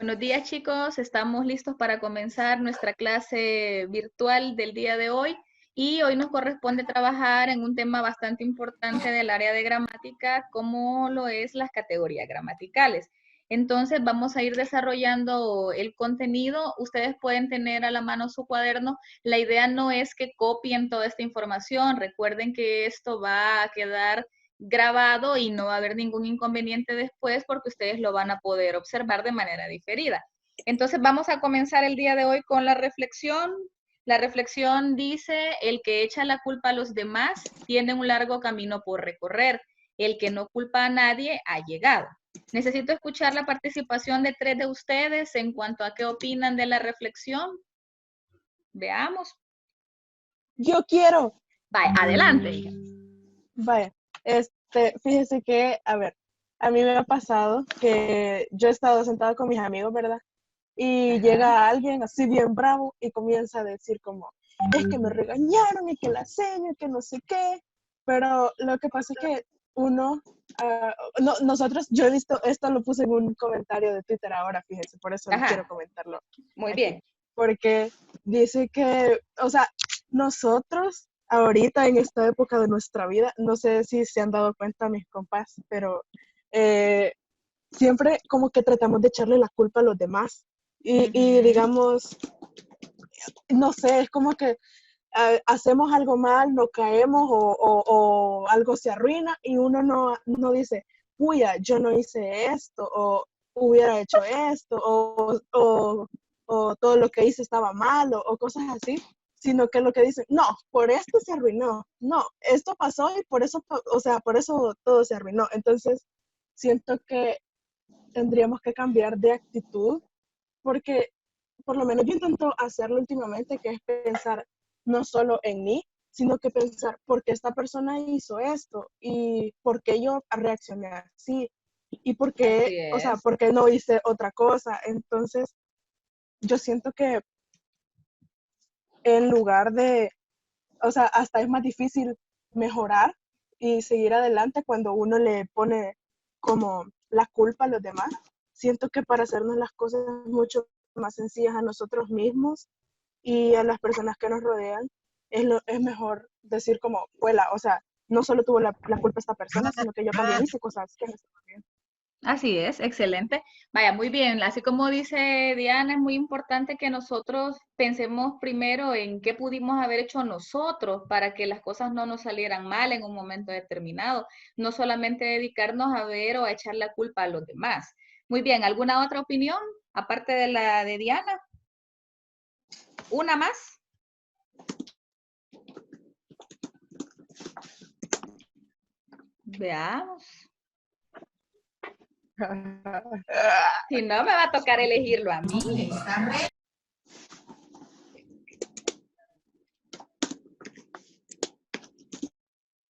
Buenos días, chicos. Estamos listos para comenzar nuestra clase virtual del día de hoy y hoy nos corresponde trabajar en un tema bastante importante del área de gramática, como lo es las categorías gramaticales. Entonces vamos a ir desarrollando el contenido. Ustedes pueden tener a la mano su cuaderno. La idea no es que copien toda esta información. Recuerden que esto va a quedar grabado y no va a haber ningún inconveniente después porque ustedes lo van a poder observar de manera diferida. Entonces vamos a comenzar el día de hoy con la reflexión. La reflexión dice, el que echa la culpa a los demás tiene un largo camino por recorrer. El que no culpa a nadie ha llegado. Necesito escuchar la participación de 3 de ustedes en cuanto a qué opinan de la reflexión. Veamos. Yo quiero. Vaya, adelante, hija. Vaya, fíjese que, a ver, a mí me ha pasado que yo he estado sentada con mis amigos, ¿verdad? Y llega alguien así bien bravo y comienza a decir como, es que me regañaron y que la seño y que no sé qué. Pero lo que pasa es que nosotros, yo he visto, esto lo puse en un comentario de Twitter ahora, fíjese, por eso quiero comentarlo. Muy aquí. bien. Porque dice que, o sea, nosotros ahorita en esta época de nuestra vida, no sé si se han dado cuenta mis compas, pero siempre como que tratamos de echarle la culpa a los demás. Y digamos, no sé, es como que hacemos algo mal, nos caemos o algo se arruina y uno no dice, puya, yo no hice esto o hubiera hecho esto o todo lo que hice estaba mal o cosas así, sino que lo que dicen, no, por esto se arruinó, no, esto pasó y por eso, o sea, por eso todo se arruinó. Entonces, siento que tendríamos que cambiar de actitud porque por lo menos yo intento hacerlo últimamente, que es pensar no solo en mí, sino que pensar por qué esta persona hizo esto y por qué yo reaccioné así y por qué, o sea, por qué no hice otra cosa. Entonces, yo siento que en lugar de, o sea, hasta es más difícil mejorar y seguir adelante cuando uno le pone como la culpa a los demás. Siento que para hacernos las cosas mucho más sencillas a nosotros mismos y a las personas que nos rodean, es mejor decir como, vuela, o sea, no solo tuvo la culpa esta persona, sino que yo también hice cosas que no estaban bien. Así es, excelente. Vaya, muy bien. Así como dice Diana, es muy importante que nosotros pensemos primero en qué pudimos haber hecho nosotros para que las cosas no nos salieran mal en un momento determinado. No solamente dedicarnos a ver o a echar la culpa a los demás. Muy bien, ¿alguna otra opinión aparte de la de Diana? ¿Una más? Veamos. Si no, me va a tocar elegirlo a mí.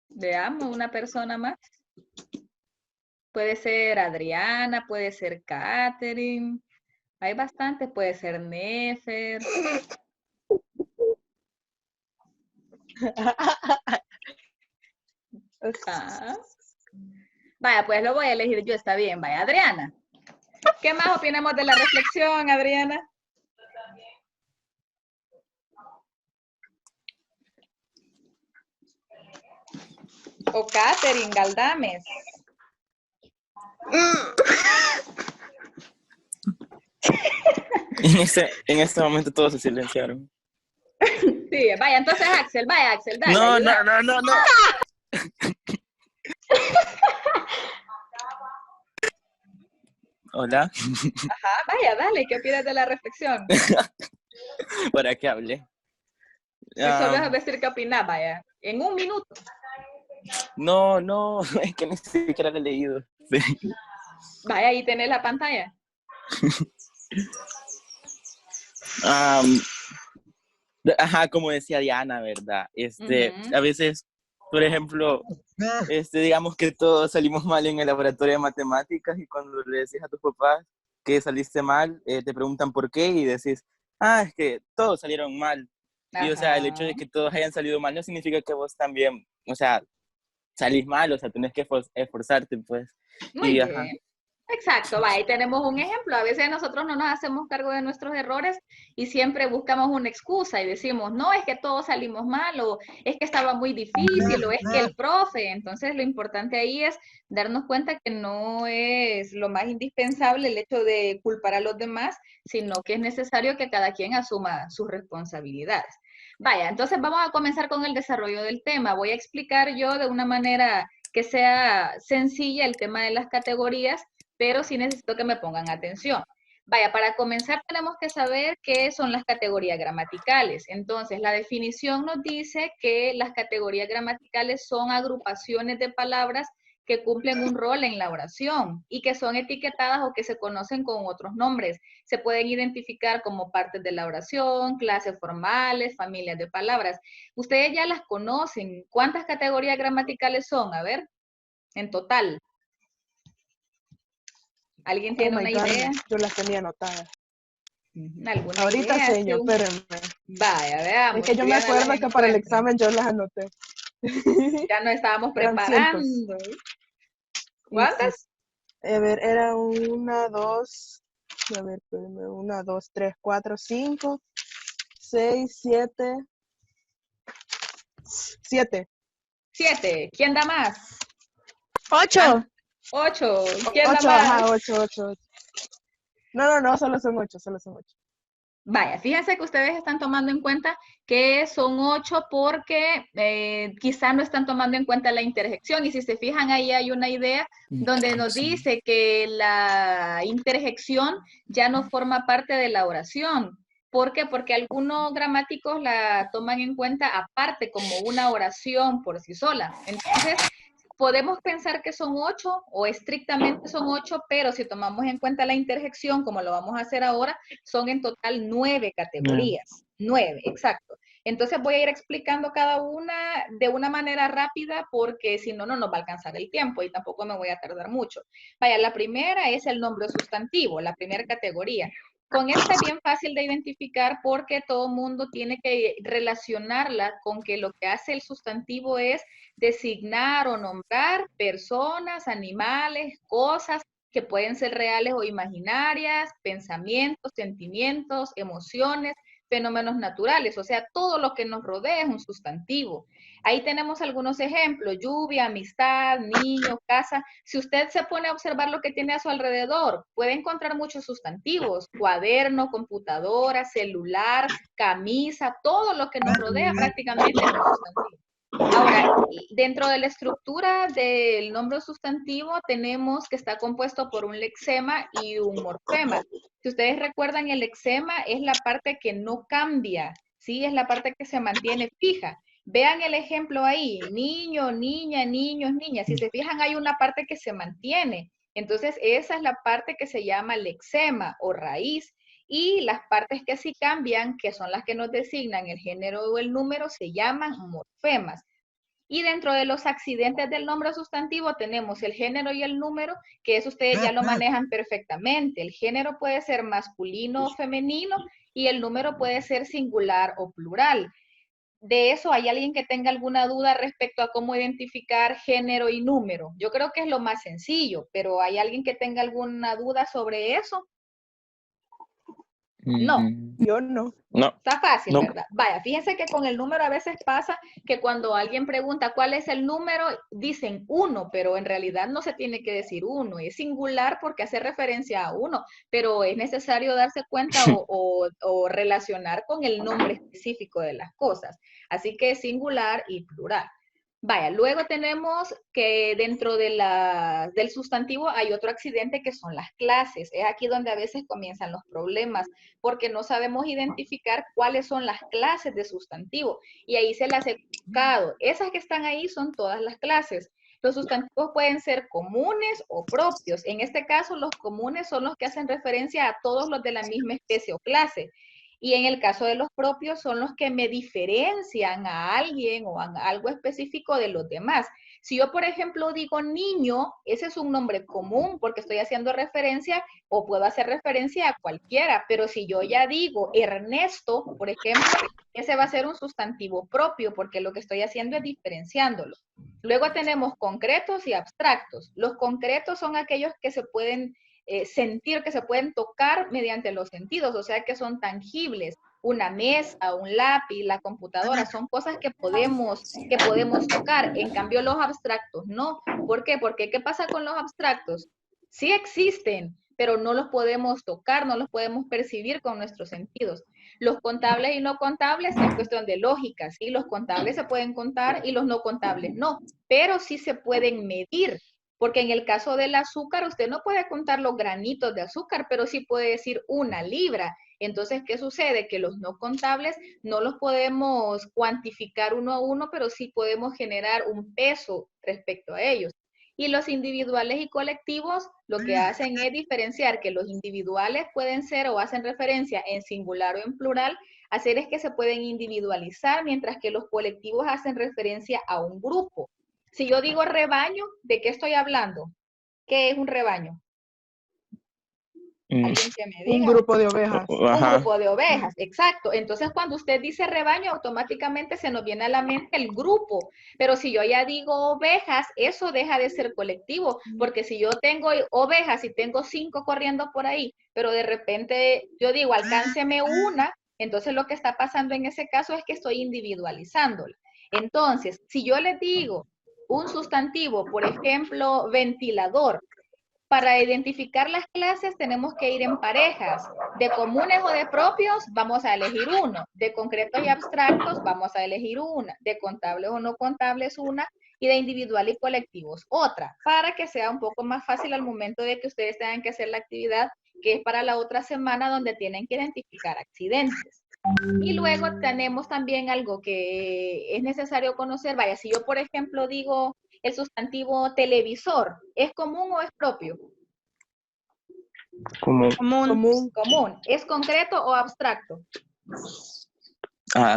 Veamos, una persona más. Puede ser Adriana, puede ser Katherine. Hay bastantes, puede ser Nefer. Ah. Vaya, pues lo voy a elegir yo, está bien. Vaya, Adriana. ¿Qué más opinamos de la reflexión, Adriana? O Katherine Galdames. En este momento todos se silenciaron. Sí, vaya, entonces Axel, dale. No, ayuda. no. Hola. Ajá, vaya, dale, ¿qué opinas de la reflexión? ¿Para qué hablé? Si solo es decir qué opinas, vaya, en un minuto. No, es que ni siquiera lo he leído. Sí. Vaya, ahí tenés la pantalla. Ajá, como decía Diana, ¿verdad? A veces, por ejemplo, digamos que todos salimos mal en el laboratorio de matemáticas y cuando le decís a tus papás que saliste mal, te preguntan por qué y decís, es que todos salieron mal. Ajá. Y, o sea, el hecho de que todos hayan salido mal no significa que vos también, o sea, salís mal, o sea, tenés que esforzarte, pues. Muy bien. Ajá. Exacto, va, ahí tenemos un ejemplo. A veces nosotros no nos hacemos cargo de nuestros errores y siempre buscamos una excusa y decimos, no, es que todos salimos mal, o es que estaba muy difícil, o es que el profe. Entonces, lo importante ahí es darnos cuenta que no es lo más indispensable el hecho de culpar a los demás, sino que es necesario que cada quien asuma sus responsabilidades. Vaya, entonces vamos a comenzar con el desarrollo del tema. Voy a explicar yo de una manera que sea sencilla el tema de las categorías, pero sí necesito que me pongan atención. Vaya, para comenzar tenemos que saber qué son las categorías gramaticales. Entonces, la definición nos dice que las categorías gramaticales son agrupaciones de palabras que cumplen un rol en la oración y que son etiquetadas o que se conocen con otros nombres. Se pueden identificar como partes de la oración, clases formales, familias de palabras. Ustedes ya las conocen. ¿Cuántas categorías gramaticales son? A ver, en total. ¿Alguien Oh tiene my una God, idea? yo las tenía anotadas. ¿Alguna Ahorita idea? sé yo, espérenme. Vaya, Es veamos, que yo me Diana las acuerdo que para el encuentra. examen yo las anoté. Ya nos estábamos Eran cientos. preparando. Y sí, ¿Cuántas? a ver, era una, dos, a ver, espérenme, una, dos, tres, cuatro, cinco, seis, siete, siete. 7. ¿Quién da más? 8. 8. ¿Quién da 8, más? ajá, 8, 8, 8. No, solo son 8, solo son 8. Vaya, fíjense que ustedes están tomando en cuenta que son 8 porque quizá no están tomando en cuenta la interjección. Y si se fijan, ahí hay una idea donde nos dice que la interjección ya no forma parte de la oración. ¿Por qué? Porque algunos gramáticos la toman en cuenta aparte como una oración por sí sola. Entonces, podemos pensar que son 8 o estrictamente son 8, pero si tomamos en cuenta la interjección, como lo vamos a hacer ahora, son en total 9 categorías. 9, exacto. Entonces voy a ir explicando cada una de una manera rápida porque si no, no nos va a alcanzar el tiempo y tampoco me voy a tardar mucho. Vaya, la primera es el nombre sustantivo, la primera categoría. Con esta es bien fácil de identificar porque todo mundo tiene que relacionarla con que lo que hace el sustantivo es designar o nombrar personas, animales, cosas que pueden ser reales o imaginarias, pensamientos, sentimientos, emociones, fenómenos naturales, o sea, todo lo que nos rodea es un sustantivo. Ahí tenemos algunos ejemplos: lluvia, amistad, niño, casa. Si usted se pone a observar lo que tiene a su alrededor, puede encontrar muchos sustantivos: cuaderno, computadora, celular, camisa, todo lo que nos rodea prácticamente es un sustantivo. Ahora, dentro de la estructura del nombre sustantivo tenemos que está compuesto por un lexema y un morfema. Si ustedes recuerdan, el lexema es la parte que no cambia, ¿sí? Es la parte que se mantiene fija. Vean el ejemplo ahí: niño, niña, niños, niñas. Si se fijan, hay una parte que se mantiene. Entonces, esa es la parte que se llama lexema o raíz. Y las partes que sí cambian, que son las que nos designan el género o el número, se llaman morfemas. Y dentro de los accidentes del nombre sustantivo tenemos el género y el número, que eso ustedes ya lo manejan perfectamente. El género puede ser masculino o femenino y el número puede ser singular o plural. De eso, ¿hay alguien que tenga alguna duda respecto a cómo identificar género y número? Yo creo que es lo más sencillo, pero ¿hay alguien que tenga alguna duda sobre eso? No. Yo no. No, Está fácil, no. ¿verdad? Vaya, fíjense que con el número a veces pasa que cuando alguien pregunta cuál es el número, dicen 1, pero en realidad no se tiene que decir 1, es singular porque hace referencia a 1, pero es necesario darse cuenta o relacionar con el nombre específico de las cosas. Así que es singular y plural. Vaya, luego tenemos que dentro de del sustantivo hay otro accidente que son las clases. Es aquí donde a veces comienzan los problemas, porque no sabemos identificar cuáles son las clases de sustantivo. Y ahí se las he buscado. Esas que están ahí son todas las clases. Los sustantivos pueden ser comunes o propios. En este caso, los comunes son los que hacen referencia a todos los de la misma especie o clase. Y en el caso de los propios son los que me diferencian a alguien o a algo específico de los demás. Si yo, por ejemplo, digo niño, ese es un nombre común porque estoy haciendo referencia o puedo hacer referencia a cualquiera, pero si yo ya digo Ernesto, por ejemplo, ese va a ser un sustantivo propio porque lo que estoy haciendo es diferenciándolo. Luego tenemos concretos y abstractos. Los concretos son aquellos que se pueden sentir, que se pueden tocar mediante los sentidos, o sea que son tangibles. Una mesa, un lápiz, la computadora, son cosas que podemos tocar. En cambio, los abstractos no. ¿Por qué? Porque ¿qué pasa con los abstractos? Sí existen, pero no los podemos tocar, no los podemos percibir con nuestros sentidos. Los contables y no contables es cuestión de lógica, ¿sí? Los contables se pueden contar y los no contables no, pero sí se pueden medir, porque en el caso del azúcar usted no puede contar los granitos de azúcar, pero sí puede decir 1 libra. Entonces, ¿qué sucede? Que los no contables no los podemos cuantificar uno a uno, pero sí podemos generar un peso respecto a ellos. Y los individuales y colectivos lo que hacen es diferenciar que los individuales pueden ser o hacen referencia en singular o en plural, hacer es que se pueden individualizar, mientras que los colectivos hacen referencia a un grupo. Si yo digo rebaño, ¿de qué estoy hablando? ¿Qué es un rebaño? ¿Alguien que me diga? Un grupo de ovejas. Un grupo de ovejas, exacto. Entonces, cuando usted dice rebaño, automáticamente se nos viene a la mente el grupo. Pero si yo ya digo ovejas, eso deja de ser colectivo, porque si yo tengo ovejas y tengo 5 corriendo por ahí, pero de repente yo digo, alcánceme una, entonces lo que está pasando en ese caso es que estoy individualizándola. Entonces, si yo le digo un sustantivo, por ejemplo, ventilador, para identificar las clases tenemos que ir en parejas. De comunes o de propios vamos a elegir uno. De concretos y abstractos vamos a elegir una. De contables o no contables una. Y de individual y colectivos otra. Para que sea un poco más fácil al momento de que ustedes tengan que hacer la actividad que es para la otra semana donde tienen que identificar accidentes. Y luego tenemos también algo que es necesario conocer. Vaya, si yo por ejemplo digo el sustantivo televisor, ¿es común o es propio? Común. Común. ¿Es concreto o abstracto?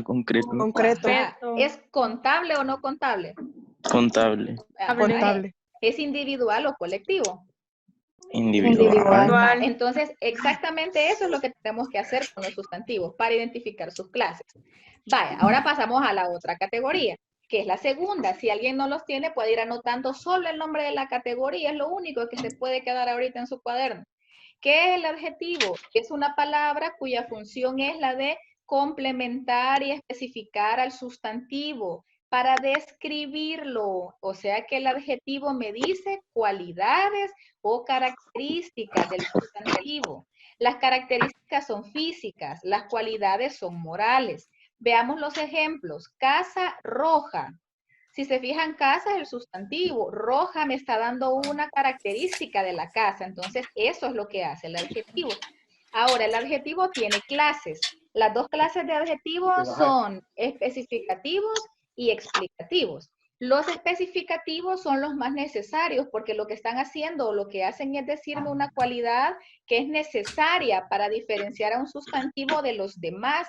Concreto. Concreto. ¿Es contable o no contable? Contable. Contable. ¿Es individual o colectivo? Individual. Entonces, exactamente eso es lo que tenemos que hacer con los sustantivos para identificar sus clases. Vaya, ahora pasamos a la otra categoría, que es la segunda. Si alguien no los tiene, puede ir anotando solo el nombre de la categoría, es lo único que se puede quedar ahorita en su cuaderno. ¿Qué es el adjetivo? Es una palabra cuya función es la de complementar y especificar al sustantivo para describirlo. O sea que el adjetivo me dice cualidades o características del sustantivo. Las características son físicas, las cualidades son morales. Veamos los ejemplos. Casa roja. Si se fijan, casa es el sustantivo. Roja me está dando una característica de la casa. Entonces, eso es lo que hace el adjetivo. Ahora, el adjetivo tiene clases. Las dos clases de adjetivos son especificativos y explicativos. Los especificativos son los más necesarios porque lo que están haciendo o lo que hacen es decirme una cualidad que es necesaria para diferenciar a un sustantivo de los demás.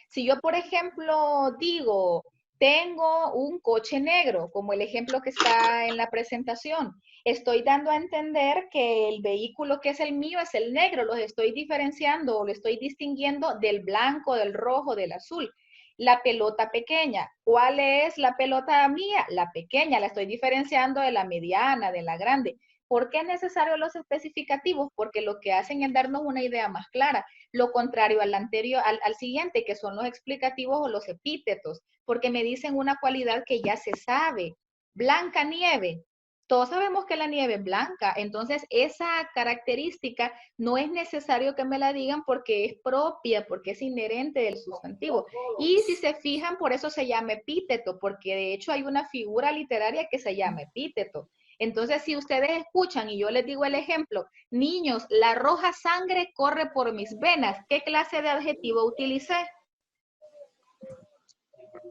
Si yo, por ejemplo, digo, tengo un coche negro, como el ejemplo que está en la presentación, estoy dando a entender que el vehículo que es el mío es el negro, los estoy diferenciando o lo estoy distinguiendo del blanco, del rojo, del azul. La pelota pequeña, ¿cuál es la pelota mía? La pequeña, la estoy diferenciando de la mediana, de la grande. ¿Por qué es necesario los especificativos? Porque lo que hacen es darnos una idea más clara. Lo contrario al anterior, al siguiente, que son los explicativos o los epítetos, porque me dicen una cualidad que ya se sabe. Blanca nieve. Todos sabemos que la nieve es blanca, entonces esa característica no es necesario que me la digan porque es propia, porque es inherente del sustantivo. Y si se fijan, por eso se llama epíteto, porque de hecho hay una figura literaria que se llama epíteto. Entonces, si ustedes escuchan y yo les digo el ejemplo, niños, la roja sangre corre por mis venas, ¿qué clase de adjetivo utilicé?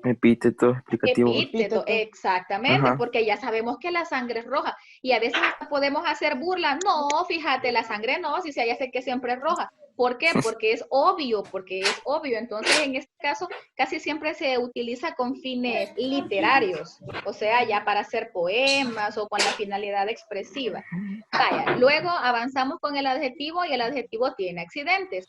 Epíteto, explicativo. Epíteto, exactamente, porque ya sabemos que la sangre es roja y a veces hasta podemos hacer burla. No, fíjate, la sangre no, si ya sé que siempre es roja. ¿Por qué? Porque es obvio, Entonces, en este caso, casi siempre se utiliza con fines literarios, o sea, ya para hacer poemas o con la finalidad expresiva. Vaya, luego avanzamos con el adjetivo y el adjetivo tiene accidentes.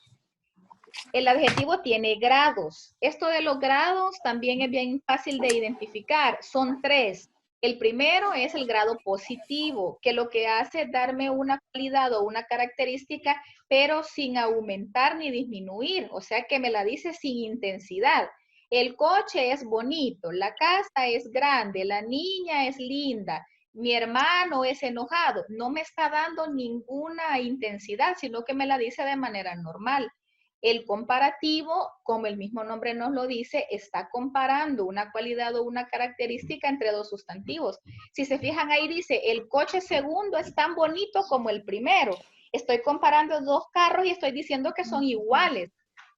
El adjetivo tiene grados. Esto de los grados también es bien fácil de identificar. Son 3. El primero es el grado positivo, que lo que hace es darme una cualidad o una característica, pero sin aumentar ni disminuir, o sea que me la dice sin intensidad. El coche es bonito, la casa es grande, la niña es linda, mi hermano es enojado. No me está dando ninguna intensidad, sino que me la dice de manera normal. El comparativo, como el mismo nombre nos lo dice, está comparando una cualidad o una característica entre dos sustantivos. Si se fijan ahí dice, el coche segundo es tan bonito como el primero. Estoy comparando dos carros y estoy diciendo que son iguales.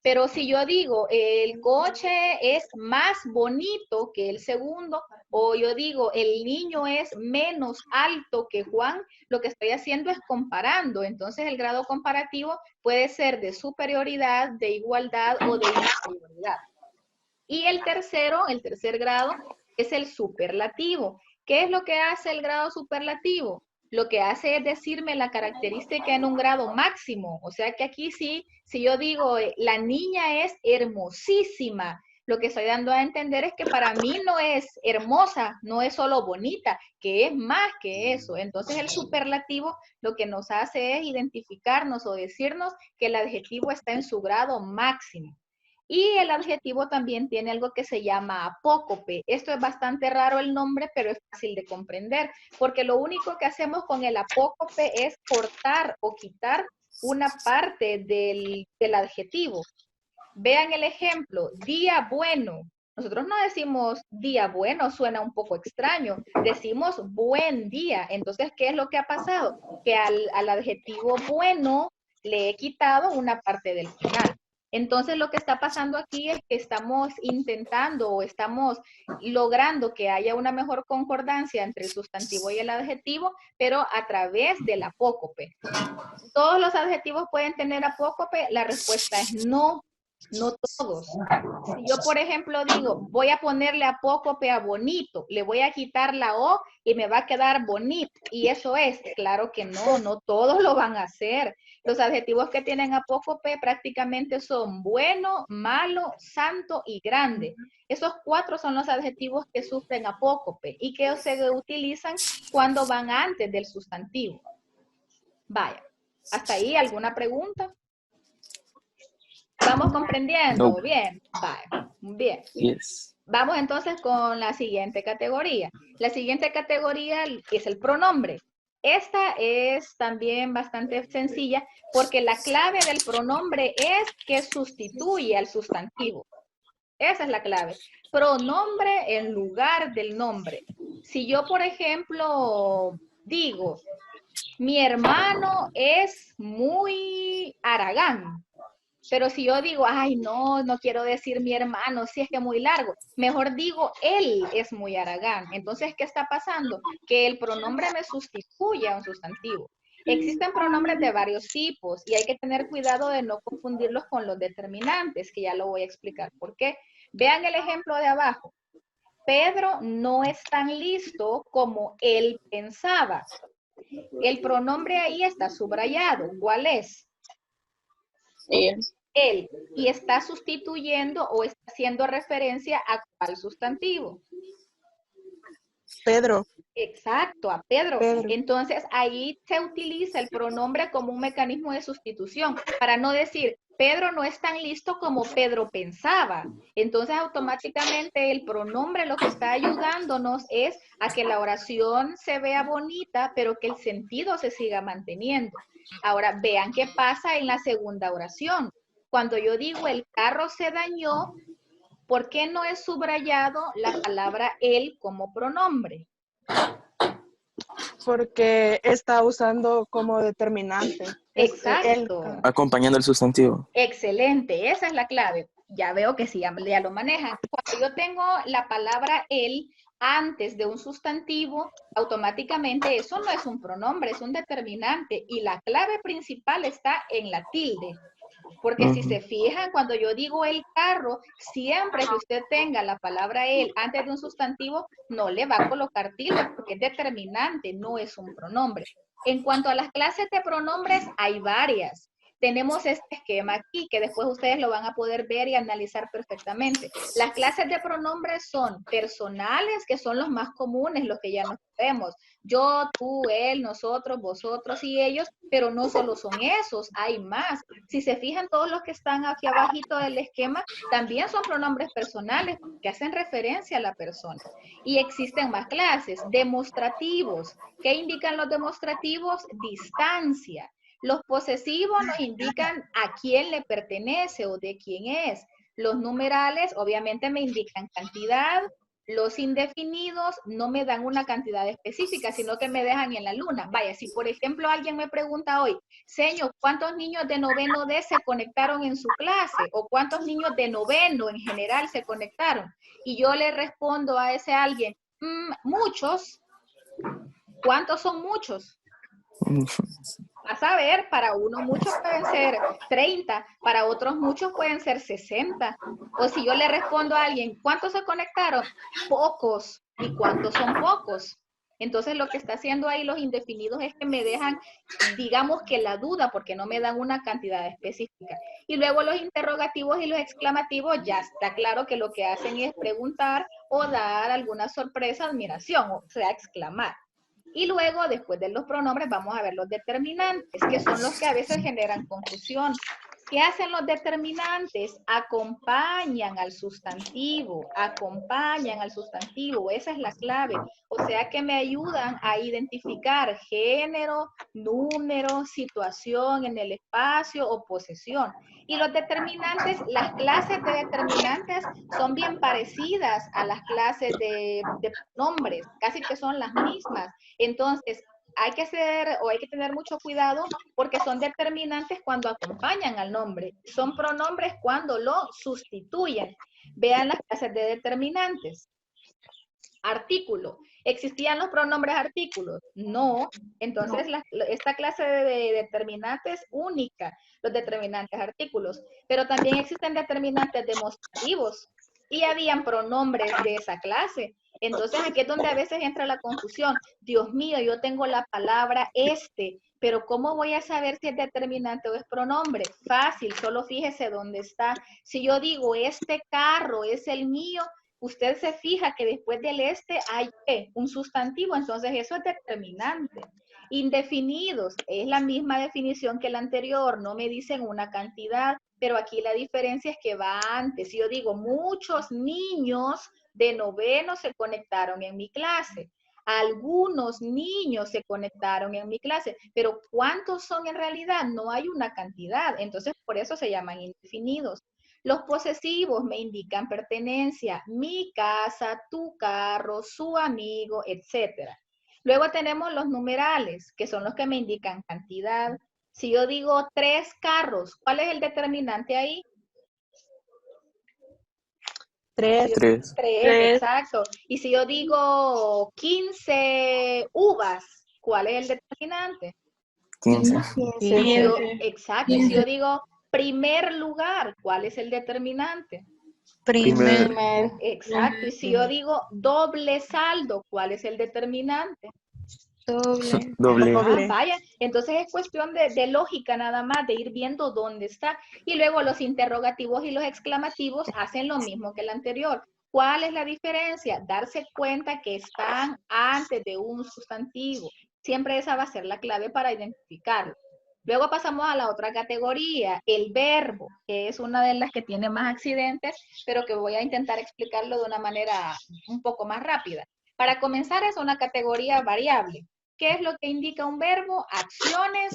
Pero si yo digo, el coche es más bonito que el segundo, o yo digo, el niño es menos alto que Juan, lo que estoy haciendo es comparando. Entonces el grado comparativo puede ser de superioridad, de igualdad o de inferioridad. Y el tercer grado, es el superlativo. ¿Qué es lo que hace el grado superlativo? Lo que hace es decirme la característica en un grado máximo. O sea que aquí sí, si yo digo, la niña es hermosísima, lo que estoy dando a entender es que para mí no es hermosa, no es solo bonita, que es más que eso. Entonces el superlativo lo que nos hace es identificarnos o decirnos que el adjetivo está en su grado máximo. Y el adjetivo también tiene algo que se llama apócope. Esto es bastante raro el nombre, pero es fácil de comprender, porque lo único que hacemos con el apócope es cortar o quitar una parte del adjetivo. Vean el ejemplo, día bueno. Nosotros no decimos día bueno, suena un poco extraño. Decimos buen día. Entonces, ¿qué es lo que ha pasado? Que al adjetivo bueno le he quitado una parte del final. Entonces, lo que está pasando aquí es que estamos intentando o estamos logrando que haya una mejor concordancia entre el sustantivo y el adjetivo, pero a través del apócope. ¿Todos los adjetivos pueden tener apócope? La respuesta es no. No todos. Si yo, por ejemplo, digo, voy a ponerle apócope a bonito, le voy a quitar la O y me va a quedar bonito. Y eso es, claro que no, no todos lo van a hacer. Los adjetivos que tienen apócope prácticamente son bueno, malo, santo y grande. Esos 4 son los adjetivos que sufren apócope y que se utilizan cuando van antes del sustantivo. Vaya, ¿hasta ahí alguna pregunta? ¿Vamos comprendiendo? No. Bien, vale, bien. Yes. Vamos entonces con la siguiente categoría. La siguiente categoría es el pronombre. Esta es también bastante sencilla porque la clave del pronombre es que sustituye al sustantivo. Esa es la clave. Pronombre en lugar del nombre. Si yo, por ejemplo, digo, mi hermano es muy haragán. Pero si yo digo, ay, no, no quiero decir mi hermano, si es que es muy largo, mejor digo, él es muy haragán. Entonces, ¿qué está pasando? Que el pronombre me sustituye a un sustantivo. Existen pronombres de varios tipos y hay que tener cuidado de no confundirlos con los determinantes, que ya lo voy a explicar por qué. Vean el ejemplo de abajo. Pedro no es tan listo como él pensaba. El pronombre ahí está subrayado. ¿Cuál es? Él, y está sustituyendo o está haciendo referencia a cuál sustantivo. Pedro. Exacto, a Pedro. Entonces ahí se utiliza el pronombre como un mecanismo de sustitución para no decir Pedro no es tan listo como Pedro pensaba. Entonces automáticamente el pronombre lo que está ayudándonos es a que la oración se vea bonita, pero que el sentido se siga manteniendo. Ahora vean qué pasa en la segunda oración. Cuando yo digo el carro se dañó, ¿por qué no es subrayado la palabra él como pronombre? Porque está usando como determinante. Exacto. Acompañando el sustantivo. Excelente, esa es la clave. Ya veo que sí, ya lo manejan. Cuando yo tengo la palabra él antes de un sustantivo, automáticamente eso no es un pronombre, es un determinante. Y la clave principal está en la tilde. Porque si se fijan, cuando yo digo el carro, siempre que usted tenga la palabra él antes de un sustantivo, no le va a colocar tilde porque es determinante, no es un pronombre. En cuanto a las clases de pronombres, hay varias. tenemos este esquema aquí, que después ustedes lo van a poder ver y analizar perfectamente. Las clases de pronombres son personales, que son los más comunes, los que ya nos vemos. Yo, tú, él, nosotros, vosotros y ellos, pero no solo son esos, hay más. Si se fijan, todos los que están aquí abajito del esquema también son pronombres personales que hacen referencia a la persona. Y existen más clases. Demostrativos. ¿Qué indican los demostrativos? Distancia. Los posesivos nos indican a quién le pertenece o de quién es. Los numerales obviamente me indican cantidad. Los indefinidos no me dan una cantidad específica, sino que me dejan en la luna. Vaya, si por ejemplo alguien me pregunta hoy, señor, ¿cuántos niños de noveno D se conectaron en su clase? ¿O cuántos niños de noveno en general se conectaron? Y yo le respondo a ese alguien, muchos. ¿Cuántos son muchos? Vas a ver, para uno muchos pueden ser 30, para otros muchos pueden ser 60. O si yo le respondo a alguien, ¿cuántos se conectaron? Pocos. ¿Y cuántos son pocos? Entonces lo que está haciendo ahí los indefinidos es que me dejan, digamos que la duda, porque no me dan una cantidad específica. Y luego los interrogativos y los exclamativos ya está claro que lo que hacen es preguntar o dar alguna sorpresa, admiración, o sea, exclamar. Y luego, después de los pronombres, vamos a ver los determinantes, que son los que a veces generan confusión. ¿Qué hacen los determinantes? Acompañan al sustantivo, esa es la clave. O sea que me ayudan a identificar género, número, situación en el espacio o posesión. Y los determinantes, las clases de determinantes son bien parecidas a las clases de pronombres, casi que son las mismas. Entonces, hay que tener mucho cuidado porque son determinantes cuando acompañan al nombre. Son pronombres cuando lo sustituyen. Vean las clases de determinantes. Artículo. ¿Existían los pronombres artículos? No. Entonces, esta clase de determinantes es única, los determinantes artículos. Pero también existen determinantes demostrativos y habían pronombres de esa clase. Entonces, aquí es donde a veces entra la confusión. Dios mío, yo tengo la palabra pero ¿cómo voy a saber si es determinante o es pronombre? Fácil, solo fíjese dónde está. Si yo digo, este carro es el mío, usted se fija que después del hay un sustantivo, entonces eso es determinante. Indefinidos, es la misma definición que la anterior, no me dicen una cantidad, pero aquí la diferencia es que va antes. Si yo digo, muchos niños de noveno se conectaron en mi clase. Algunos niños se conectaron en mi clase, pero ¿cuántos son en realidad? No hay una cantidad, entonces por eso se llaman indefinidos. Los posesivos me indican pertenencia, mi casa, tu carro, su amigo, etc. Luego tenemos los numerales, que son los que me indican cantidad. Si yo digo 3 carros, ¿cuál es el determinante ahí? 3. 3. 3, exacto. Y si yo digo 15 uvas, ¿cuál es el determinante? 15. Exacto. Y si yo digo primer lugar, ¿cuál es el determinante? Primer. Exacto. Y si yo digo doble saldo, ¿cuál es el determinante? Doble. Vaya, entonces es cuestión de lógica nada más, de ir viendo dónde está. Y luego los interrogativos y los exclamativos hacen lo mismo que el anterior. ¿Cuál es la diferencia? Darse cuenta que están antes de un sustantivo. Siempre esa va a ser la clave para identificarlo. Luego pasamos a la otra categoría, el verbo, que es una de las que tiene más accidentes, pero que voy a intentar explicarlo de una manera un poco más rápida. Para comenzar, es una categoría variable. ¿Qué es lo que indica un verbo? Acciones,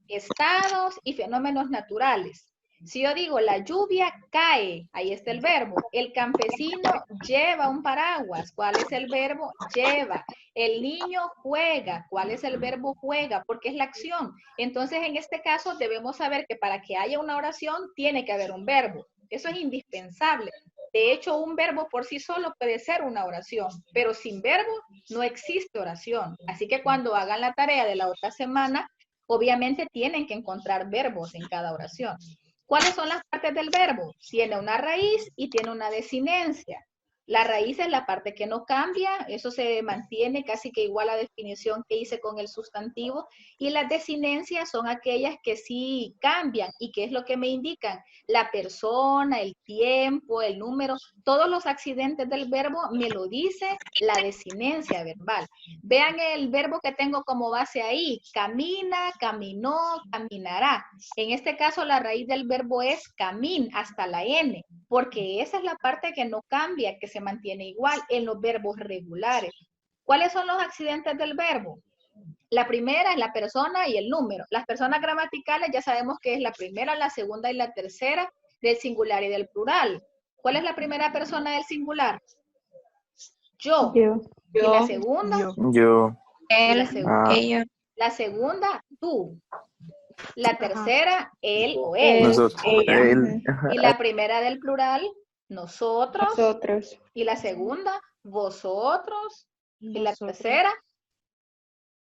estados y fenómenos naturales. Si yo digo la lluvia cae, ahí está el verbo. El campesino lleva un paraguas. ¿Cuál es el verbo? Lleva. El niño juega. ¿Cuál es el verbo? Juega, porque es la acción. Entonces, en este caso, debemos saber que para que haya una oración, tiene que haber un verbo. Eso es indispensable. De hecho, un verbo por sí solo puede ser una oración, pero sin verbo no existe oración. Así que cuando hagan la tarea de la otra semana, obviamente tienen que encontrar verbos en cada oración. ¿Cuáles son las partes del verbo? Tiene una raíz y tiene una desinencia. La raíz es la parte que no cambia, eso se mantiene casi que igual a la definición que hice con el sustantivo, y las desinencias son aquellas que sí cambian. ¿Y qué es lo que me indican? La persona, el tiempo, el número, todos los accidentes del verbo me lo dice la desinencia verbal. Vean el verbo que tengo como base ahí, camina, caminó, caminará. En este caso la raíz del verbo es camin, hasta la N, porque esa es la parte que no cambia, que se mantiene igual en los verbos regulares. ¿Cuáles son los accidentes del verbo? La primera es la persona y el número. Las personas gramaticales ya sabemos que es la primera, la segunda y la tercera del singular y del plural. ¿Cuál es la primera persona del singular? Yo. Yo. ¿Y la segunda? Yo. Y la Él. segunda. Ella. La segunda, tú. La tercera, él o Él. él. Nosotros. Ella. Él. Y la primera del plural, nosotros. Nosotros. Y la segunda, vosotros. Y la Nosotros. tercera,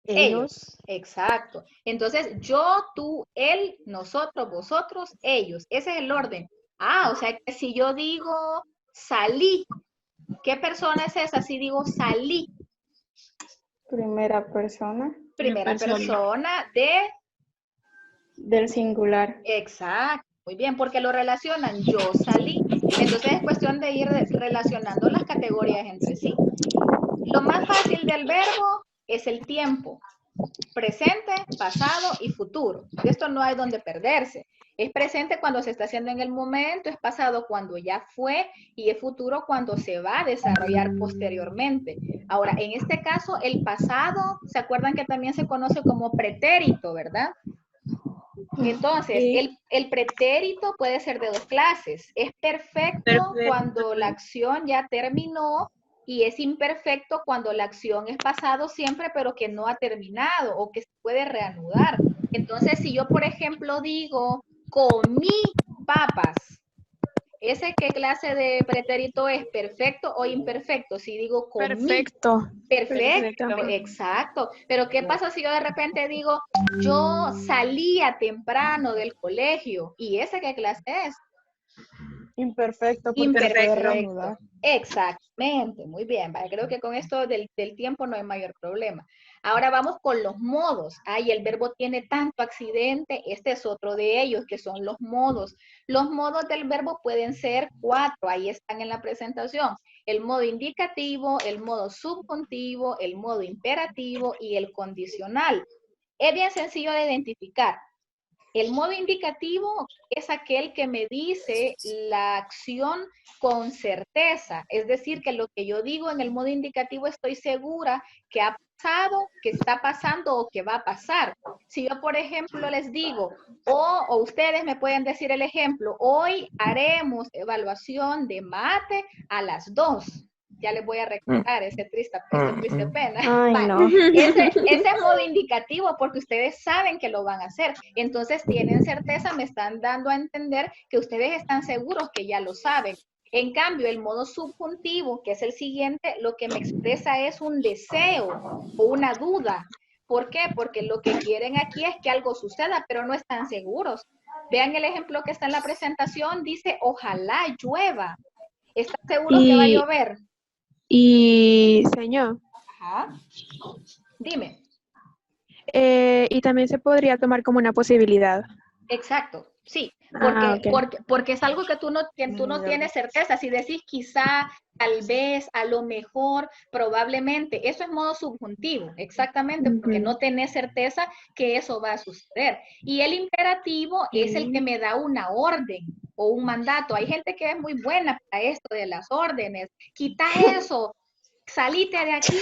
ellos. Ellos. Exacto. Entonces, yo, tú, él, nosotros, vosotros, ellos. Ese es el orden. Ah, o sea que si yo digo salí, ¿qué persona es esa? Si digo salí, Primera persona. primera persona de... Del singular. Exacto. Muy bien, porque lo relacionan. Yo salí. Entonces es cuestión de ir relacionando las categorías entre sí. Lo más fácil del verbo es el tiempo. Presente, pasado y futuro. De esto no hay donde perderse. Es presente cuando se está haciendo en el momento, es pasado cuando ya fue y es futuro cuando se va a desarrollar posteriormente. Ahora, en este caso, el pasado, ¿se acuerdan que también se conoce como pretérito, verdad? Entonces, Sí. el pretérito puede ser de dos clases. Es perfecto cuando la acción ya terminó y es imperfecto cuando la acción es pasado siempre, pero que no ha terminado o que se puede reanudar. Entonces, si yo, por ejemplo, digo, comí papas, ¿ese qué clase de pretérito es? ¿Perfecto o imperfecto? Si digo comí. Perfecto. Perfecto, Perfecto. exacto. Pero ¿qué pasa si yo de repente digo, yo salía temprano del colegio? ¿Y ese qué clase es? Imperfecto porque se puede reanudar. Exactamente, muy bien. Vale, creo que con esto del tiempo no hay mayor problema. Ahora vamos con los modos. Ay, el verbo tiene tanto accidente. Este es otro de ellos, que son los modos. Los modos del verbo pueden ser 4. Ahí están en la presentación. El modo indicativo, el modo subjuntivo, el modo imperativo y el condicional. Es bien sencillo de identificar. El modo indicativo es aquel que me dice la acción con certeza. Es decir, que lo que yo digo en el modo indicativo estoy segura que ha pasado, que está pasando o que va a pasar. Si yo, por ejemplo, les digo, o ustedes me pueden decir el ejemplo, hoy haremos evaluación de mate a las 2. Ya les voy a recordar ese triste pena. Ay, Vale. no. Ese es modo indicativo porque ustedes saben que lo van a hacer. Entonces tienen certeza, me están dando a entender que ustedes están seguros que ya lo saben. En cambio, el modo subjuntivo, que es el siguiente, lo que me expresa es un deseo o una duda. ¿Por qué? Porque lo que quieren aquí es que algo suceda, pero no están seguros. Vean el ejemplo que está en la presentación, dice, ojalá llueva. ¿Están seguros que va a llover? Y señor, Ajá. Dime. y también se podría tomar como una posibilidad. Exacto, sí, porque, Ok. porque es algo que tú no tienes certeza. Si decís quizá, tal vez, a lo mejor, probablemente, eso es modo subjuntivo, exactamente, porque no tenés certeza que eso va a suceder. Y el imperativo es el que me da una orden o un mandato. Hay gente que es muy buena para esto de las órdenes. Quita eso, salite de aquí,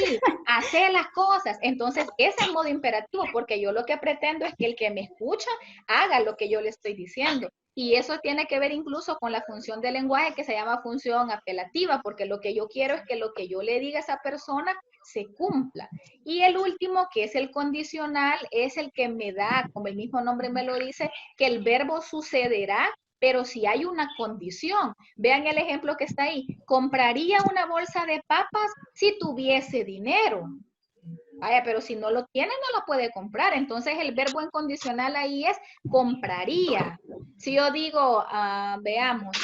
hacer las cosas. Entonces, ese es modo imperativo, porque yo lo que pretendo es que el que me escucha haga lo que yo le estoy diciendo. Y eso tiene que ver incluso con la función del lenguaje que se llama función apelativa, porque lo que yo quiero es que lo que yo le diga a esa persona se cumpla. Y el último, que es el condicional, es el que me da, como el mismo nombre me lo dice, que el verbo sucederá, pero si hay una condición. Vean el ejemplo que está ahí. Compraría una bolsa de papas si tuviese dinero. Vaya, pero si no lo tiene, no lo puede comprar. Entonces el verbo en condicional ahí es compraría. Si yo digo, veamos,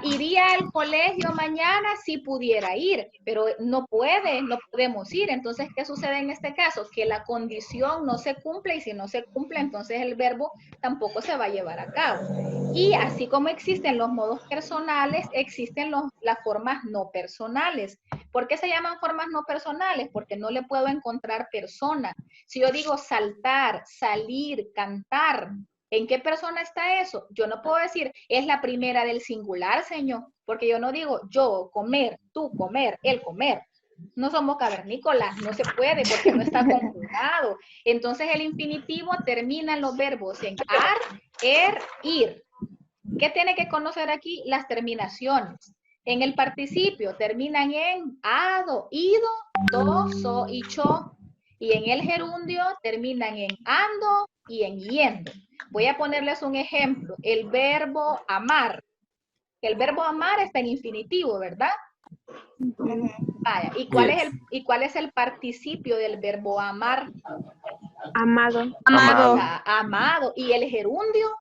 iría al colegio mañana si pudiera ir, pero no podemos ir. Entonces, ¿qué sucede en este caso? Que la condición no se cumple y si no se cumple, entonces el verbo tampoco se va a llevar a cabo. Y así como existen los modos personales, existen las formas no personales. ¿Por qué se llaman formas no personales? Porque no le puedo encontrar persona. Si yo digo saltar, salir, cantar, ¿en qué persona está eso? Yo no puedo decir, es la primera del singular, señor, porque yo no digo yo comer, tú comer, él comer. No somos cavernícolas, no se puede porque no está conjugado. Entonces el infinitivo termina en los verbos en ar, ir. ¿Qué tiene que conocer aquí? Las terminaciones. En el participio terminan en ado, ido, do, so y cho. Y en el gerundio terminan en ando y en yendo. Voy a ponerles un ejemplo. El verbo amar. El verbo amar está en infinitivo, ¿verdad? Vaya. ¿Y cuál es el participio del verbo amar? Amado. Amado. Amado. ¿Y el gerundio?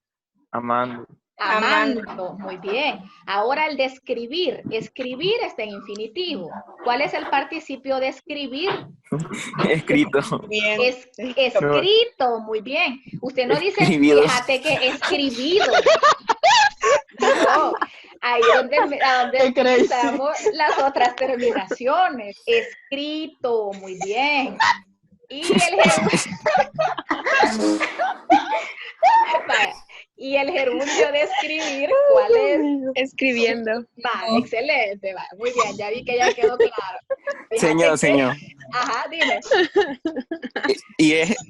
Amando. Amando, muy bien. Ahora el de escribir. Escribir está en infinitivo. ¿Cuál es el participio de escribir? Escrito. Bien. Escrito, muy bien. Usted no dice, Escribido. fíjate que escribido. No, ahí donde utilizamos las otras terminaciones. Escrito, muy bien. Y el y el gerundio de escribir, ¿cuál es? Escribiendo. Va, excelente, va, muy bien, ya vi que ya quedó claro. Fíjate Señor. Ajá, dime.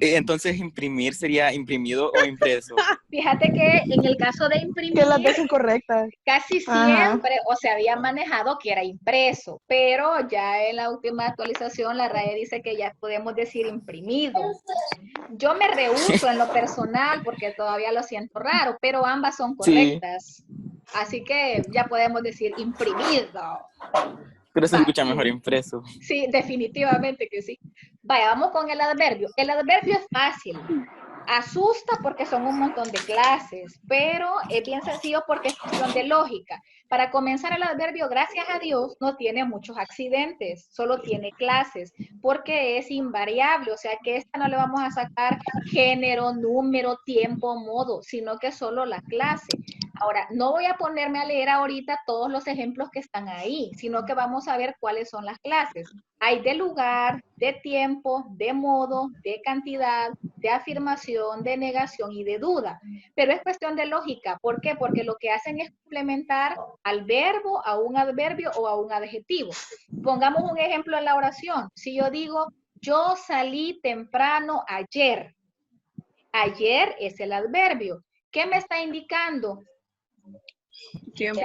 Entonces imprimir sería imprimido o impreso. Fíjate que en el caso de imprimir, Que las dos son correctas. casi siempre o se había manejado que era impreso, pero ya en la última actualización la RAE dice que ya podemos decir imprimido. Yo me rehúso en lo personal porque todavía lo siento raro, pero ambas son correctas. Sí. Así que ya podemos decir imprimido. Pero se escucha mejor impreso. Sí, definitivamente que sí. Vaya, vamos con el adverbio. El adverbio es fácil. Asusta porque son un montón de clases, pero es bien sencillo porque es cuestión de lógica. Para comenzar el adverbio, gracias a Dios, no tiene muchos accidentes, solo tiene clases, porque es invariable, o sea que esta no le vamos a sacar género, número, tiempo, modo, sino que solo la clase. Ahora, no voy a ponerme a leer ahorita todos los ejemplos que están ahí, sino que vamos a ver cuáles son las clases. Hay de lugar, de tiempo, de modo, de cantidad, de afirmación, de negación y de duda. Pero es cuestión de lógica. ¿Por qué? Porque lo que hacen es complementar al verbo, a un adverbio o a un adjetivo. Pongamos un ejemplo en la oración. Si yo digo, yo salí temprano ayer. Ayer es el adverbio. ¿Qué me está indicando? Tiempo.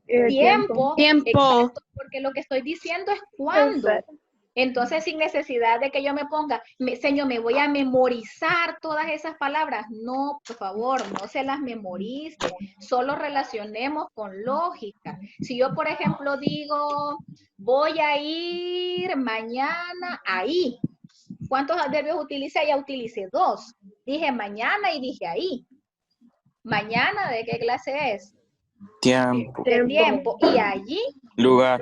Tiempo. Tiempo. Exacto, porque lo que estoy diciendo es cuándo. Entonces, sin necesidad de que yo me ponga, señor, me voy a memorizar todas esas palabras. No, por favor, no se las memorice. Solo relacionemos con lógica. Si yo, por ejemplo, digo, voy a ir mañana ahí. ¿Cuántos adverbios utilicé? Ya utilicé 2. Dije mañana y dije ahí. ¿Mañana de qué clase es? Tiempo. De tiempo. ¿Y allí? Lugar.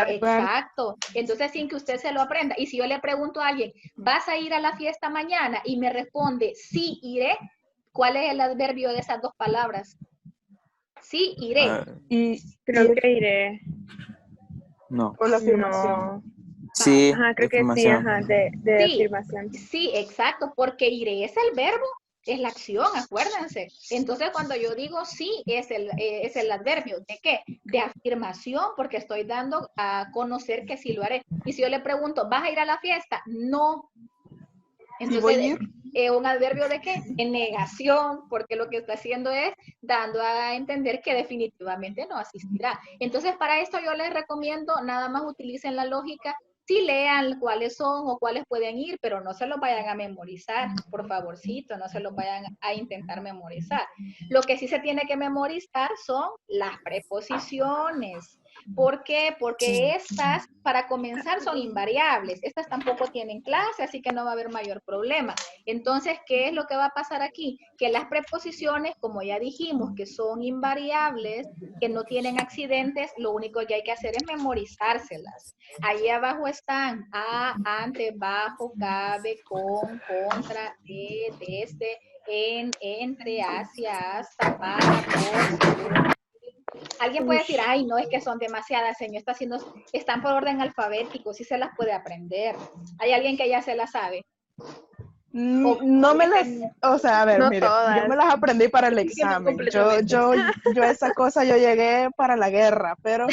Exacto. Entonces, sin que usted se lo aprenda. Y si yo le pregunto a alguien, ¿vas a ir a la fiesta mañana? Y me responde, sí, iré. ¿Cuál es el adverbio de esas dos palabras? Sí, iré. Y Creo que iré. No. Con la afirmación. No. Sí. Ajá, creo que sí, ajá, de Sí, afirmación. Sí, exacto, porque iré es el verbo, es la acción, acuérdense. Entonces, cuando yo digo sí, es el adverbio. ¿De qué? De afirmación, porque estoy dando a conocer que sí lo haré. Y si yo le pregunto, ¿vas a ir a la fiesta? No. Entonces, voy a ir? ¿un adverbio de qué? De negación, porque lo que está haciendo es dando a entender que definitivamente no asistirá. Entonces, para esto yo les recomiendo, nada más utilicen la lógica. Sí lean cuáles son o cuáles pueden ir, pero no se los vayan a memorizar, por favorcito, no se los vayan a intentar memorizar. Lo que sí se tiene que memorizar son las preposiciones. ¿Por qué? Porque estas, para comenzar, son invariables. Estas tampoco tienen clase, así que no va a haber mayor problema. Entonces, ¿qué es lo que va a pasar aquí? Que las preposiciones, como ya dijimos, que son invariables, que no tienen accidentes, lo único que hay que hacer es memorizárselas. Ahí abajo están a, ante, bajo, cabe, con, contra, de, desde, en, entre, hacia, hasta, para, por, según. Alguien puede decir, ay, no, es que son demasiadas, señor, están por orden alfabético, sí se las puede aprender. ¿Hay alguien que ya se las sabe? No me las, o sea, a ver, No mire, todas. yo me las aprendí para el examen. Yo esa cosa yo llegué para la guerra, pero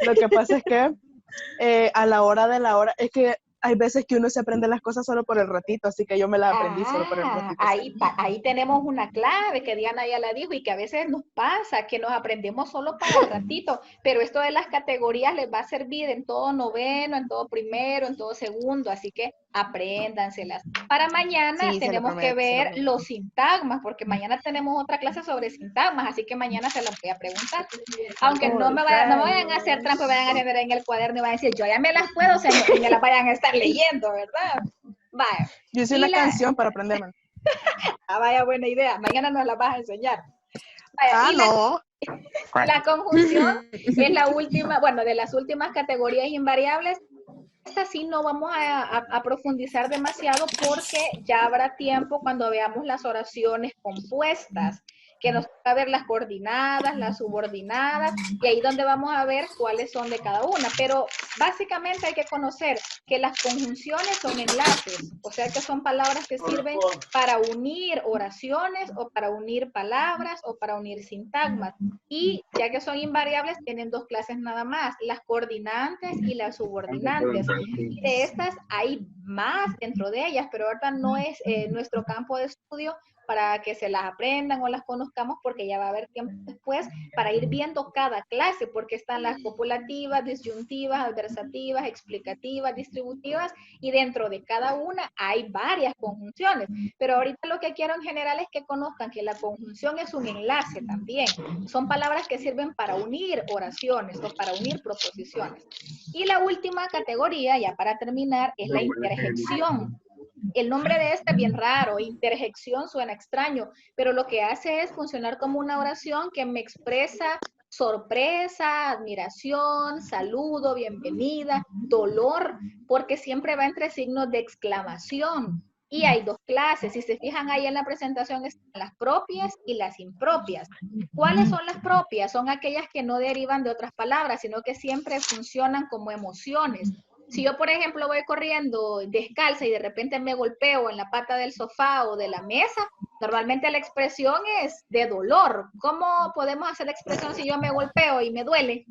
lo que pasa es que a la hora de la hora, es que hay veces que uno se aprende las cosas solo por el ratito, así que yo me las aprendí solo por el ratito. Ahí tenemos una clave que Diana ya la dijo y que a veces nos pasa, que nos aprendemos solo para el ratito, pero esto de las categorías les va a servir en todo noveno, en todo primero, en todo segundo, así que apréndanselas. Para mañana Sí, tenemos que ver los sintagmas, porque mañana tenemos otra clase sobre sintagmas, así que mañana se las voy a preguntar. Aunque no me vayan a hacer trampa, vayan a tener en el cuaderno y van a decir, yo ya me las puedo, señor, y me las vayan a estar leyendo, ¿verdad? Vaya. Yo hice una canción para aprenderme. Vaya, buena idea. Mañana nos la vas a enseñar. Vaya, no. La conjunción es la última, bueno, de las últimas categorías invariables. Esta sí no vamos a profundizar demasiado porque ya habrá tiempo cuando veamos las oraciones compuestas, que nos va a ver las coordinadas, las subordinadas, y ahí donde vamos a ver cuáles son de cada una. Pero básicamente hay que conocer que las conjunciones son enlaces, o sea que son palabras que sirven para unir oraciones o para unir palabras o para unir sintagmas. Y ya que son invariables, tienen dos clases nada más, las coordinantes y las subordinantes. Y de estas hay más dentro de ellas, pero ahorita no es nuestro campo de estudio para que se las aprendan o las conozcamos, porque ya va a haber tiempo después para ir viendo cada clase, porque están las copulativas, disyuntivas, adversativas, explicativas, distributivas, y dentro de cada una hay varias conjunciones. Pero ahorita lo que quiero en general es que conozcan que la conjunción es un enlace también. Son palabras que sirven para unir oraciones o para unir proposiciones. Y la última categoría, ya para terminar, es la interjección. El nombre de este es bien raro, interjección suena extraño, pero lo que hace es funcionar como una oración que me expresa sorpresa, admiración, saludo, bienvenida, dolor, porque siempre va entre signos de exclamación. Y hay dos clases, si se fijan ahí en la presentación están las propias y las impropias. ¿Cuáles son las propias? Son aquellas que no derivan de otras palabras, sino que siempre funcionan como emociones. Si yo, por ejemplo, voy corriendo descalza y de repente me golpeo en la pata del sofá o de la mesa, normalmente la expresión es de dolor. ¿Cómo podemos hacer la expresión si yo me golpeo y me duele?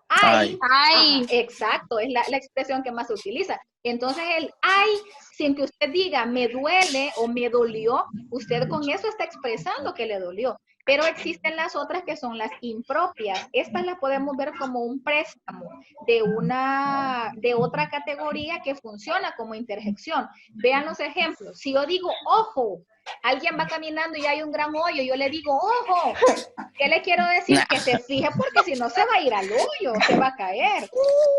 ¡Ay! ¡Ay! Exacto, es la expresión que más se utiliza. Entonces el ¡ay! Sin que usted diga me duele o me dolió, usted con eso está expresando que le dolió. Pero existen las otras que son las impropias. Estas las podemos ver como un préstamo de otra categoría que funciona como interjección. Vean los ejemplos. Si yo digo ojo, alguien va caminando y hay un gran hoyo, yo le digo ojo. ¿Qué le quiero decir? Que se fije porque si no se va a ir al hoyo, se va a caer.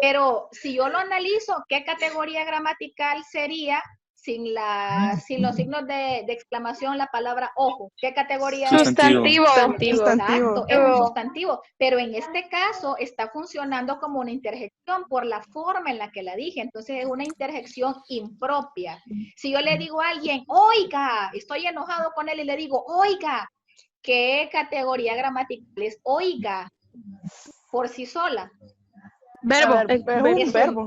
Pero si yo lo analizo, ¿qué categoría gramatical sería sin los signos de exclamación la palabra ojo? ¿Qué categoría es? Sustantivo. Exacto, es un sustantivo. Pero en este caso está funcionando como una interjección por la forma en la que la dije. Entonces es una interjección impropia. Si yo le digo a alguien, oiga, estoy enojado con él y le digo, oiga, ¿qué categoría gramatical es oiga por sí sola? Verbo.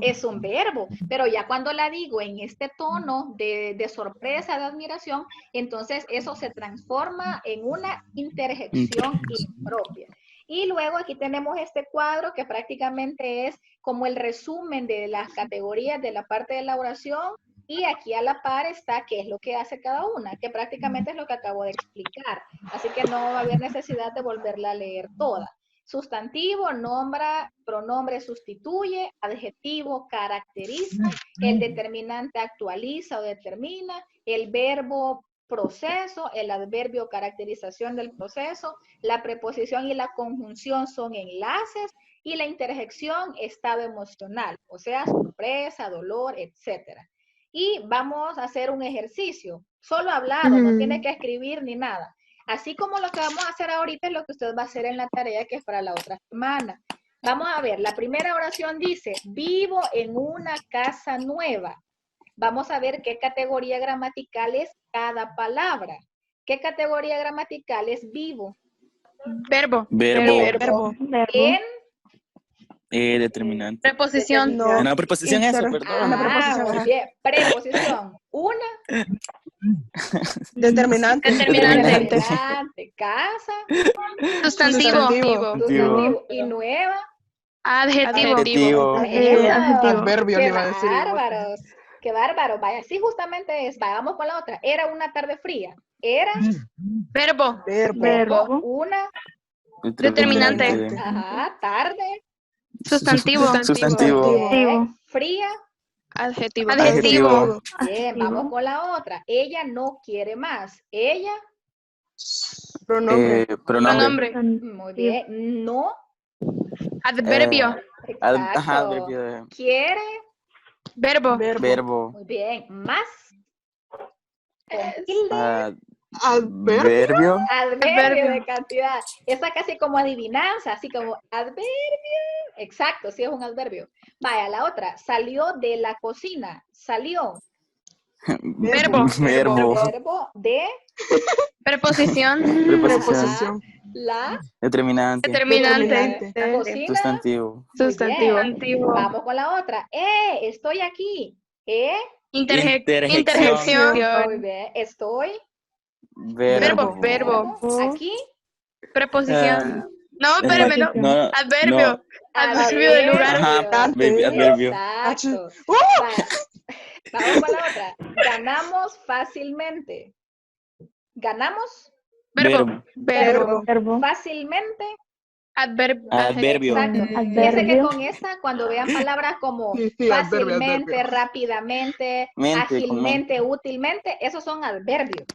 Es un verbo, pero ya cuando la digo en este tono de sorpresa, de admiración, entonces eso se transforma en una interjección impropia. Y luego aquí tenemos este cuadro que prácticamente es como el resumen de las categorías de la parte de la oración, y aquí a la par está qué es lo que hace cada una, que prácticamente es lo que acabo de explicar. Así que no va a haber necesidad de volverla a leer toda. Sustantivo, nombra, pronombre sustituye, adjetivo caracteriza, el determinante actualiza o determina, el verbo proceso, el adverbio caracterización del proceso, la preposición y la conjunción son enlaces, y la interjección estado emocional, o sea, sorpresa, dolor, etcétera. Y vamos a hacer un ejercicio, solo hablado, no tiene que escribir ni nada. Así como lo que vamos a hacer ahorita es lo que usted va a hacer en la tarea que es para la otra semana. Vamos a ver, la primera oración dice, vivo en una casa nueva. Vamos a ver qué categoría gramatical es cada palabra. ¿Qué categoría gramatical es vivo? Verbo. Verbo. En Determinante. Preposición. No. Una preposición es eso, Pero- perdón. Una preposición, muy ajá. bien. Preposición. Una. Determinante. Determinante. Casa. Sustantivo. Sustantivo. Y nueva. Adjetivo. Eso. Adverbio, Qué le iba a decir. bárbaros. Qué bárbaro. Vaya, sí, justamente es. Vamos con la otra. Era una tarde fría. Era. Verbo. Verbo. Una. Determinante. Ajá. Tarde. Sustantivo. Bien. Fría. Adjetivo. Bien, vamos con la otra. Ella no quiere más. Ella. Pronombre. Pronombre. Muy bien. No. Adverbio. Exacto. Ajá, adverbio. Quiere. Verbo. Verbo. Muy bien. Más. Con tilde. Adverbio. Adverbio de cantidad. Esa casi como adivinanza, así como adverbio. Exacto, sí es un adverbio. Vaya, la otra. Salió de la cocina. Salió. Verbo. Verbo de. Preposición. Preposición. La Determinante. Determinante. la cocina. Sustantivo. Muy Sustantivo. bien. Vamos con la otra. Estoy aquí. Interjección. Muy bien. Estoy. Verbo. Aquí. Preposición. No, espérame, no. Adverbio. Adverbio de lugar. Ajá, adverbio. Exacto. Vaya. Vamos con la otra. Ganamos fácilmente. ¿Ganamos? Verbo. Fácilmente. Adverbio. Exacto. Fíjense que con esta, cuando vean palabras como Sí, fácilmente, adverbio. rápidamente, ágilmente, útilmente, esos son adverbios.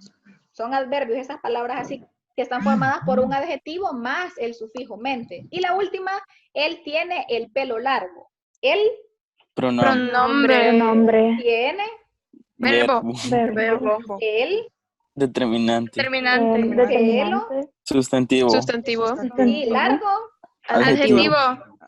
Son adverbios, esas palabras así que están formadas por un adjetivo más el sufijo mente. Y la última, él tiene el pelo largo. Él Pronombre. tiene Verbo. el Determinante. pelo Sustantivo. y largo. Adjetivo.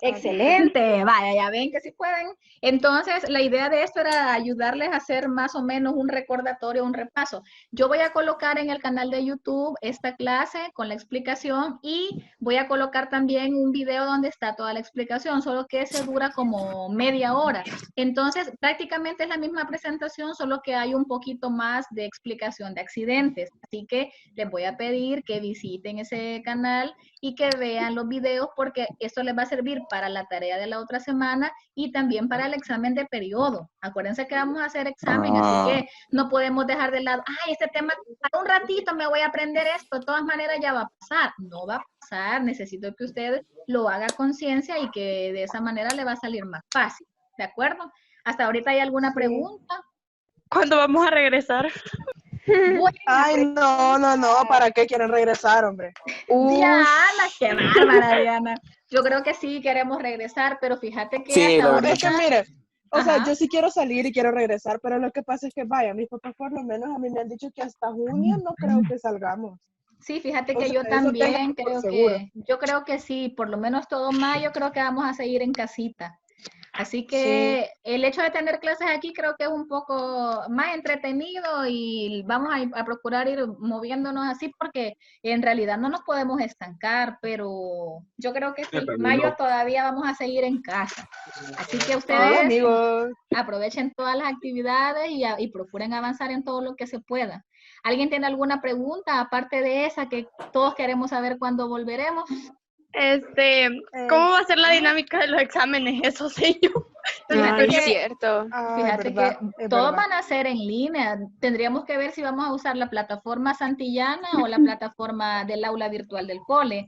Excelente, vaya, ya ven que sí pueden. Entonces, la idea de esto era ayudarles a hacer más o menos un recordatorio, un repaso. Yo voy a colocar en el canal de YouTube esta clase con la explicación y voy a colocar también un video donde está toda la explicación, solo que ese dura como media hora. Entonces, prácticamente es la misma presentación, solo que hay un poquito más de explicación de accidentes. Así que les voy a pedir que visiten ese canal y que vean los videos porque esto les va a servir para la tarea de la otra semana y también para el examen de periodo. Acuérdense que vamos a hacer examen, así que no podemos dejar de lado, ay, este tema, para un ratito me voy a aprender esto, de todas maneras ya va a pasar. No va a pasar, necesito que usted lo haga a conciencia y que de esa manera le va a salir más fácil, ¿de acuerdo? ¿Hasta ahorita hay alguna pregunta? ¿Cuándo vamos a regresar? Ay, no, ¿para qué quieren regresar, hombre? Diana, qué bárbara, Diana. Yo creo que sí queremos regresar, pero fíjate que Sí, hasta la verdad. Es que mire, o Ajá. sea, yo sí quiero salir y quiero regresar, pero lo que pasa es que, vaya, mis papás por lo menos a mí me han dicho que hasta junio no creo que salgamos. Sí, fíjate O que sea, yo eso también ténganlo por creo seguro. yo creo que sí, por lo menos todo mayo creo que vamos a seguir en casita. Así que el hecho de tener clases aquí creo que es un poco más entretenido y vamos a procurar ir moviéndonos así porque en realidad no nos podemos estancar, pero yo creo que sí, mayo todavía vamos a seguir en casa. Así que Ay, ustedes amigos. aprovechen todas las actividades y procuren avanzar en todo lo que se pueda. ¿Alguien tiene alguna pregunta aparte de esa que todos queremos saber cuándo volveremos? ¿Cómo va a ser la dinámica de los exámenes? Eso sé yo. Fíjate que- cierto. Fíjate verdad, que es todos verdad. van a ser en línea. Tendríamos que ver si vamos a usar la plataforma Santillana o la plataforma del aula virtual del cole.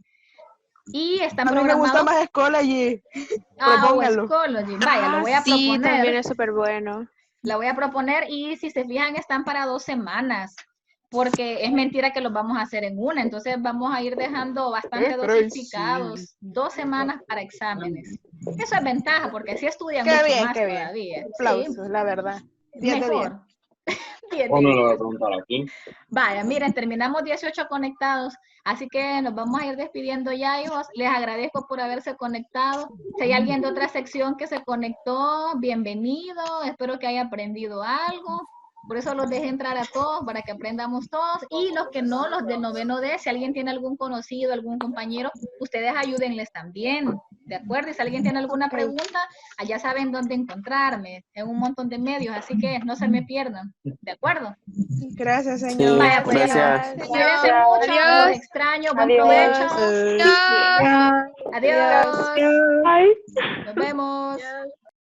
Y están A mí me gusta programados. más Schoology. O propóngalo. Schoology. Vaya, lo voy a Sí, proponer. también es súper bueno. La voy a proponer y si se fijan están para 2 semanas. porque es mentira que los vamos a hacer en una, entonces vamos a ir dejando bastante dosificados, 2 semanas para exámenes. Eso es ventaja, porque así estudian mucho más todavía. Aplausos, sí. La verdad. 10 de 10. 10 Uno lo va a preguntar aquí. Vaya, miren, terminamos 18 conectados, así que nos vamos a ir despidiendo ya, hijos. Les agradezco por haberse conectado. Si hay alguien de otra sección que se conectó, bienvenido. Espero que haya aprendido algo. Por eso los dejé entrar a todos, para que aprendamos todos. Y los que no, los del noveno D, si alguien tiene algún conocido, algún compañero, ustedes ayúdenles también, ¿de acuerdo? Y si alguien tiene alguna pregunta, allá saben dónde encontrarme, en un montón de medios, así que no se me pierdan, ¿de acuerdo? Gracias, señor. Sí, Vaya, pues, gracias. Cuídense mucho, los extraño, buen provecho. Adiós. Nos vemos.